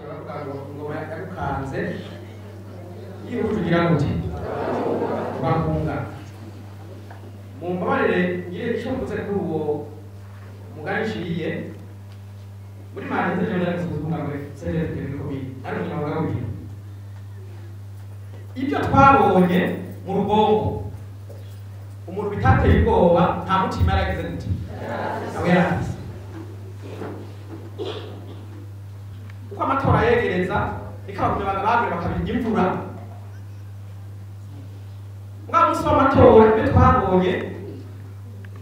ngo yagukanze iyo tugira gute twakunga mu mbabarire ngire icyo mvuze kuri uwo mugani nshiye muri manda z'ejo gusuzuma ngo CNDD FDD ari umunyamabanga w'ibiro ibyo twabonye mu rubongo umuntu bitateye ubwoba nta mutima yaragize gute nawe yaragize uko amatora yegereza ikabakunyabanga bagure bakabirya imvura mwa munsi w'amatora ibyo twabonye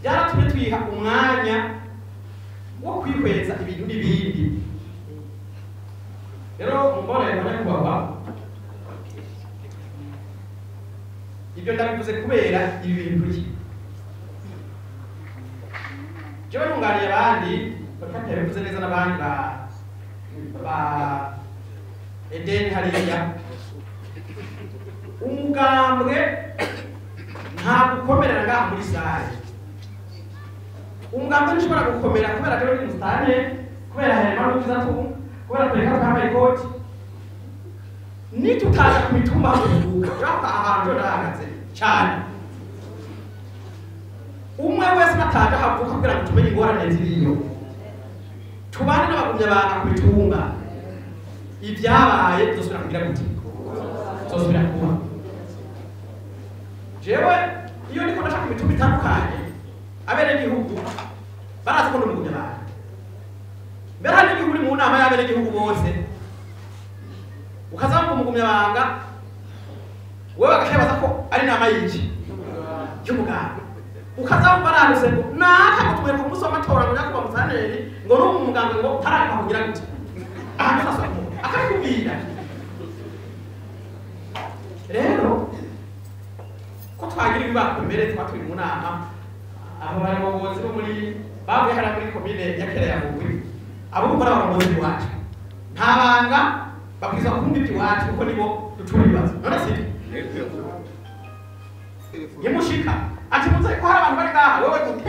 byaratumye twiha umwanya wo kwihweza ibintu n'ibindi rero mumboneye abanyakubahwa ibyo ndabivuze kubera ibi bintu biki jewe nungariye abandi bakatera bivuze neza n'abandi ba Edeni hariya umugambwe nta gukomerera ngaha muri sare umugambwe nishobora gukomera kubera rero ni mustane kubera harema n'ukiza tu kubera kureka kwambaye ikoti nitutaza ku mitumba kuvuga raka ahantu ndahagaze cyane umwe wese nataje havuka kugira ngo tumenye ingorane ziriyo tubane n'abagumya abantu ku mitumba ibyabaye tuzosubira kugira gute tuzosubira kuba jewe iyo niko ndashaka imitumba itandukanye abene gihugu barazi ko ndumugumya abantu mbere hari igihugu uri mu nama y'abene gihugu bose ukazamuka umugumya banga wewe bagashabaza ko ari nama y'iki cy'umuganga ukazamuka baranditse ngo naka gutumira ku munsi w'amatora ngo nyakuba musaneri ngo n'ubu umuganga ngo taraka kugira gute ahantu sasa akakubwira rero ko twagira ibibako mbere twaturi mu nama abo bayobozi bo muri bavuye hariya muri komine ya Kereya Bugwi abo gukora abayobozi iwacu nta banga babwiza kumva iby'iwacu kuko nibo ducura ibibazo none si ntimushika ati muze ko hari abantu bari ngaha wewe gute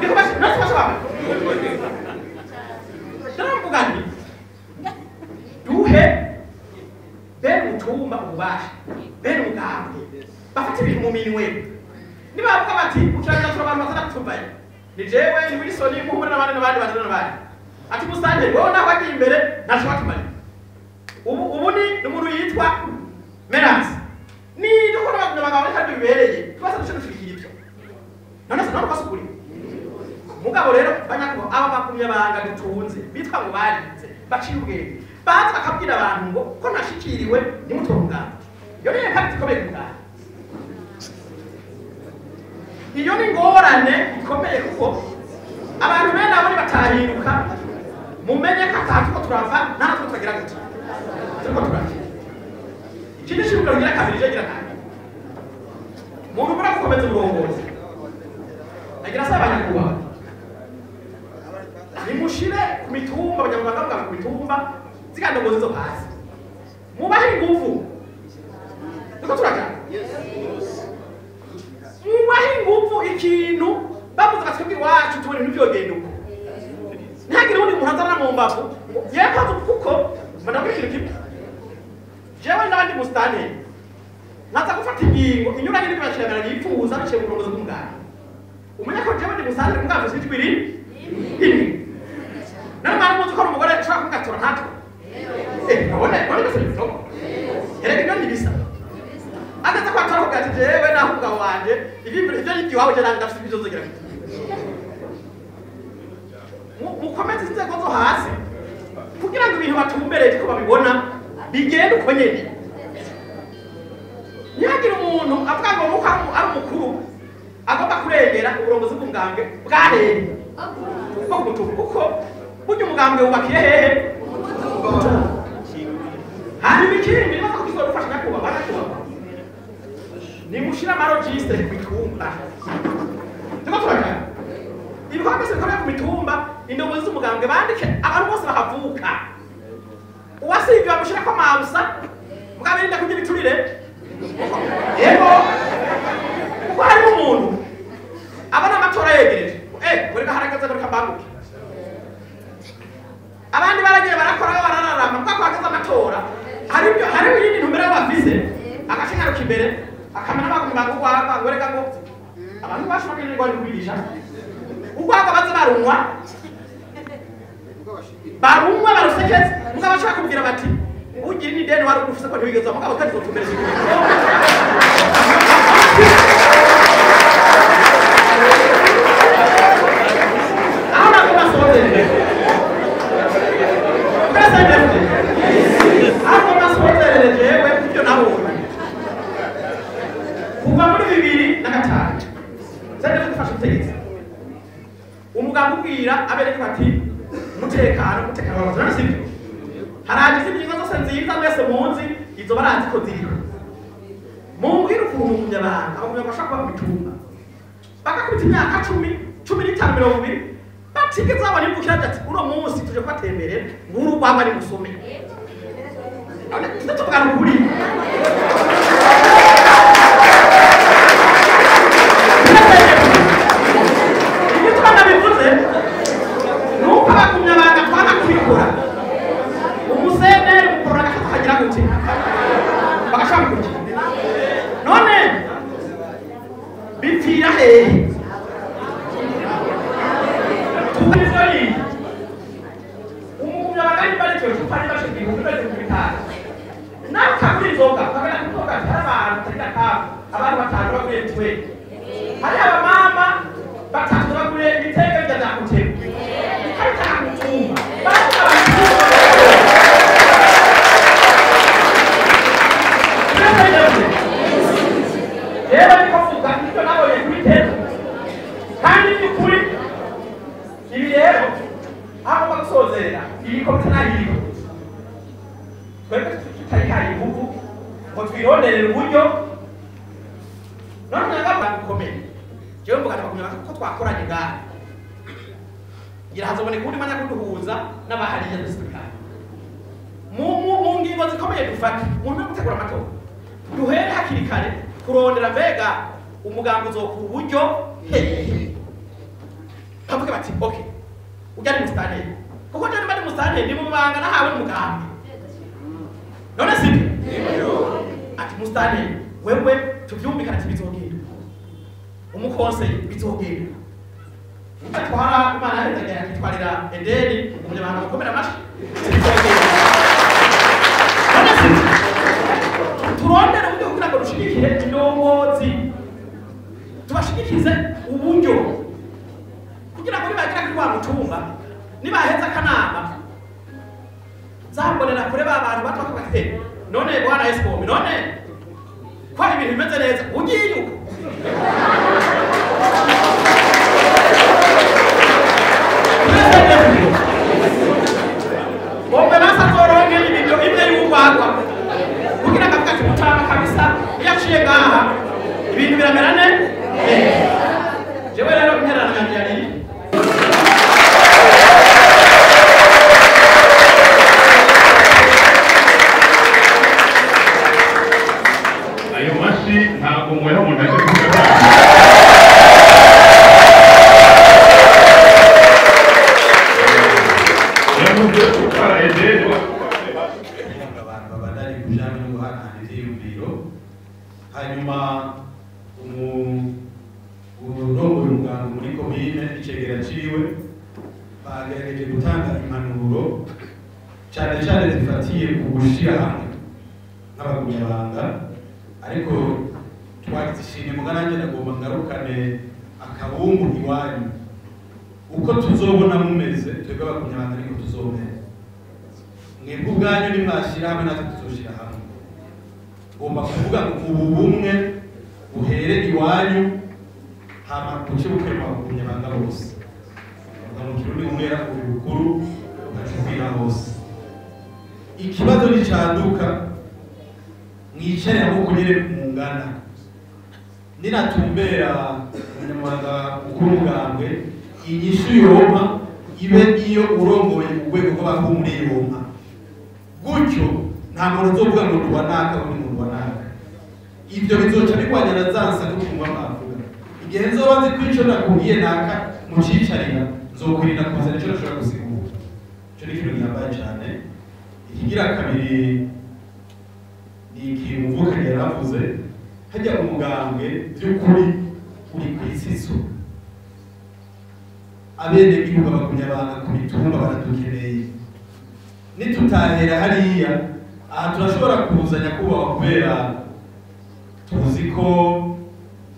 niko basi nasi basi baba ndaramvuga nti duhe bene mutumba ububasha bene umugambi bafite ibintu mu minwe niba bavuga bati ukiragira abantu bazana kutumbaye ni jewe ni Wilson n'umwe n'abandi n'abandi ati musanje wewe naho agiye imbere ntashobora kumara ubu ni umuntu yitwa Merance ni dukora abagabo bari kandi bibereye twasa dushikira ibyo none se none kwasukuri mugabo rero banyako aba bakumye banga dutunze bitwa ngo barinze baciye ubwenge baza bakabwira abantu ngo ko nashikiriwe ni mutunga yo ni impamvu ikomeye kuga iyo ni ngorane ikomeye kuko abantu bene abo batahinduka mumenye ko atatu ko turava natwe twagira gute turiko turava ikindi kintu kugira kabiri gira kandi muntu muri gukomeza uburongozi agira saba nyakuba nimushire ku mitumba abanyamaganga ku mitumba zikandongozi zo hasi mubahe ingufu niko turaja mubahe ingufu ikintu bavuze batwebwe iwacu tubone n'ibyogenda uko ntihagire undi muntu azana mu mbavu yekaza kuko manabwira ikintu kimwe jewe n'abandi mustane naza gufata ingingo inyuranye n'ibyo bashiragara yifuza biciye mu burongozi bw'umuganga umenya ko jewe ndi mustane umuganga ufite ijwi rimwe nari mara muzi ko ari umugore ushobora kugatora ntatwe nabone gase ibitoko erega ibyo ntibisa agaza ko atora kugira ati jewe naho umugabo wanje ibyo n'iby'iwawe je nange ndafite ibyo nzogira mukomeze inzego zo hasi kugira ngo ibintu batumbereye ko babibona bigenda uko nyene ntihagire umuntu avuga ngo nuko ari umukuru agomba kurengera uburongozi bw'umugambwe bwarere kuko burya umugambwe wubakiye hehe hanyuma ikindi nibaza ko kizodufasha nyakubahwa nyakubahwa nimushire amarogiste ku mitumba turiko turajana ibikorwa byose bikorera ku mitumba indongozi z'umugambwe bandike abantu bose bahavuka uwasivye bamushirako amabusa mugabirinda kurya ibiturire yego kuko harimo umuntu abona amatora yegereje kureka haragaze kureka mbanguke abandi baragiye barakora barararama kuko hageze bari kubigisha urwagwa baza barunywa baruseketse mugabo ashaka kubwira bati ugira ni deni wari ufise ko ntiwigeze mugabo kandi zotumbereza igihe aho nagomba sohozere aho nasohozere jewe ibyo nabonye kuva muri 2005 zende gufasha ubutegetsi umugabo ubwira abereka ati umutekano wabazana sibyo haragize ingingo zose nziza mwese munsi izo baranzi ko ziriho mumbwira ukuntu umunyabanga abagumya bashaka kuba bitumba bakakubita imyaka 10-15 batigeze abana imbukira ati uno munsi tuje kwatembere nguru rwamba ari musome tutubwira ukuri bivuze nuko abagumya banga twanga kubikora umuseneri mukora akagira gute bagashaka kuki none bipfira hehe tubizori umugumya banga ari bari cyo tupari bashigiye kubera kubitara nakabiri zoga bagana kutoka abantu tarika abantu batanu baguye twe hari abamama batatu baguye ibitego bya kutema hata kutumba rero niko vuga icyo nabonye kuri tete kandi n'ukuri ibi rero aho bagusozera iyi komite nahiriwe twebwe tutari hari ingufu ngo twironderere uburyo none nagamba gukomeye jewe mvuga nabakumya ko twakoranye ngaha ngira hazoboneka undi mwanya kuduhuza n'abahariye n'isirikare mu ngingo zikomeye dufata umuntu no gutegura amatora duhere hakiri kare kurondera mbega umugambi uzokura uburyo hehe bavuga bati okay ujya ni mustaneri kuko njye nimba ni mustaneri ni mubanga nahawe n'umugambi none sibyo ati mustaneri wewe tuvyumvikana ati bizogenda umukonseye bizogenda twara imana yateganya kitwarira edeni umunyamahanga mukomera amashi turondera uburyo kugira ngo dushigikire indongozi tubashigikize uburyo kugira ngo nibagira kuri wa mutumba nibaheza akanama zambonera kure ba bantu batwa bakate none bwana escom none kwa ibintu bimeze neza ugiye uko bombe basa toronge ibintu imwe y'ubagwa kugira ngo akati mutama kabisa yaciye ngaha ibintu biramera ne jewe rero interana yanjye yari ayo mashi ntabwo mweho umuntu aje kuvuga hanyuma umurongo w'umuganga muri komine icegera ciwe bagerageje gutanga impanuro cyane cyane zifatiye ku gushira hamwe nk'abagumyabanga ariko twazishimye mugana nanjye nagomba ngarukane akabumbu iwanyu uko tuzobona mumeze twebwe abagumyabanga ariko tuzomera mwebwe ubwanyu nimwashira hamwe natwe tuzoshira hamwe ngomba kuvuga ngo ubu bumwe buhere iwanyu hama buce bukwema abagumyabanga bose mu kirundi umwera ubukuru ukacubwira hose ikibazo nicanduka mwicare hamwe kunyere mungana ninatumbera umunyamabanga mukuru w'umugambwe inyishu yoma ibe iyo urongoye urwego rw'abahumure yoma gutyo nta muntu uzovuga ngo nduwanaka undi muntu wanaka ibyo bizoca bigwanya na zansa no kumva bavuga igihe nzoba nzi ko ico nakubwiye naka mucicarira nzokwirinda kuzana ico nashobora gusigura ico ni ikintu gihambaye cyane ikigira kabiri ni ikintu umuvukanye yaravuze hajya umugambwe by'ukuri uri ku isiso abenegihugu abakunyabanga ku mitumba baradukeneye. Nitutahera hariya aha turashobora kuzanya kubaka kubera tuzi ko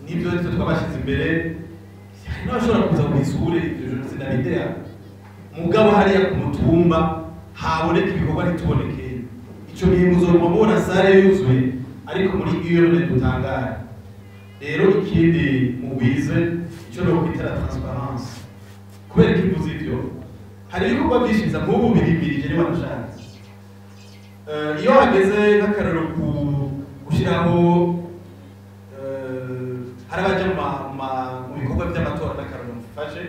n'ibyo twabashyize imbere n'abashobora kuza mu ishure ibyo jenoside abidera mugabo hariya ku mutumba haboneka ibikorwa ntituboneke. Ico gihe muzoruma mubona sare yuzuye ariko muri urne dutangara. Rero ikindi mubize ico no kwitara transparence kubera kivuze ivyo hari ibikorwa byishiza nk'ubu birimirije ni banashaka iyo hageze nk'akarero gushiraho hari abaja mu bikorwa by'amatora n'akarero mufashe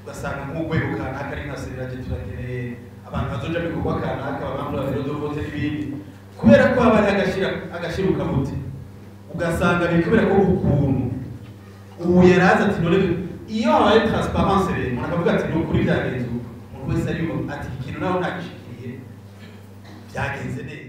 ugasanga nk'urwego kanaka ari nka sereraje turakeneye abantu bazoja mu bikorwa kanaka abamambura ba biro vote n'ibindi kubera ko haba ari agashiruka muti ugasanga bikubera ko ukuntu ubu yaraza ati none iyo habaye transparence rero umuntu akavuga ati ni ukuri byagenze umuntu wese ari ati ikintu nawe ntakishikiriye byagenze neza.